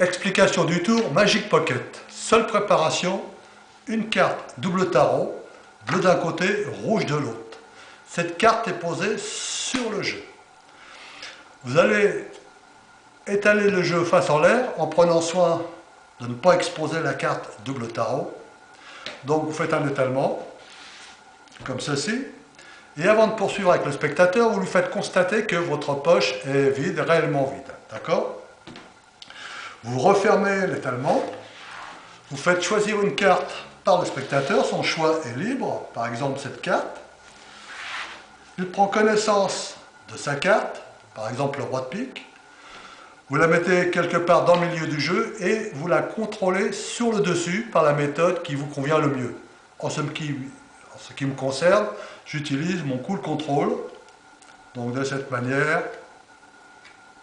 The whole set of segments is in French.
Explication du tour Magic Pocket. Seule préparation, une carte double tarot, bleu d'un côté, rouge de l'autre. Cette carte est posée sur le jeu. Vous allez étaler le jeu face en l'air en prenant soin de ne pas exposer la carte double tarot. Donc vous faites un étalement, comme ceci. Et avant de poursuivre avec le spectateur, vous lui faites constater que votre poche est vide, réellement vide. D'accord ? Vous refermez l'étalement, vous faites choisir une carte par le spectateur, son choix est libre, par exemple cette carte. Il prend connaissance de sa carte, par exemple le roi de pique. Vous la mettez quelque part dans le milieu du jeu et vous la contrôlez sur le dessus par la méthode qui vous convient le mieux. En ce qui me concerne, j'utilise mon cool control. Donc de cette manière,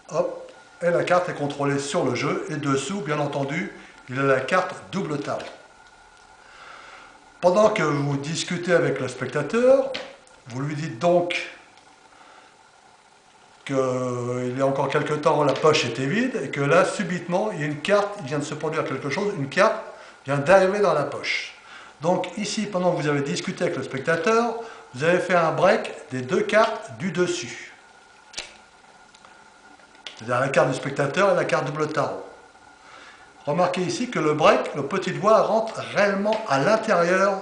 hop, et la carte est contrôlée sur le jeu, et dessous, bien entendu, il y a la carte double tarot. Pendant que vous discutez avec le spectateur, vous lui dites donc qu'il y a encore quelques temps, la poche était vide, et que là, subitement, il y a une carte, il vient de se produire quelque chose, une carte vient d'arriver dans la poche. Donc ici, pendant que vous avez discuté avec le spectateur, vous avez fait un break des deux cartes du dessus. C'est-à-dire la carte du spectateur et la carte double tarot. Remarquez ici que le break, le petit doigt rentre réellement à l'intérieur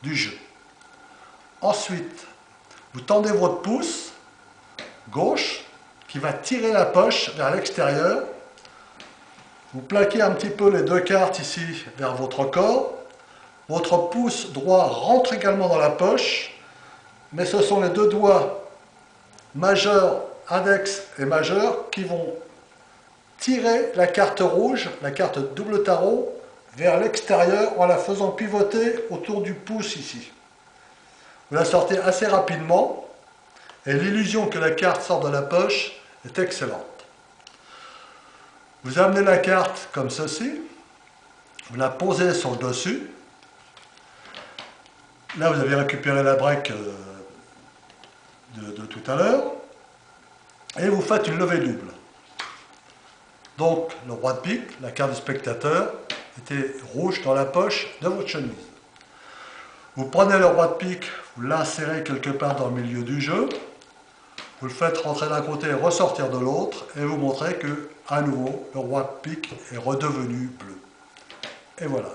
du jeu. Ensuite, vous tendez votre pouce gauche qui va tirer la poche vers l'extérieur. Vous plaquez un petit peu les deux cartes ici vers votre corps. Votre pouce droit rentre également dans la poche, mais ce sont les deux doigts majeurs, index et majeur, qui vont tirer la carte rouge, la carte double tarot, vers l'extérieur en la faisant pivoter autour du pouce ici. Vous la sortez assez rapidement et l'illusion que la carte sort de la poche est excellente. Vous amenez la carte comme ceci, vous la posez sur le dessus. Là, vous avez récupéré la break de tout à l'heure. Et vous faites une levée double. Donc, le roi de pique, la carte du spectateur, était rouge dans la poche de votre chemise. Vous prenez le roi de pique, vous l'insérez quelque part dans le milieu du jeu, vous le faites rentrer d'un côté et ressortir de l'autre, et vous montrez que, à nouveau, le roi de pique est redevenu bleu. Et voilà.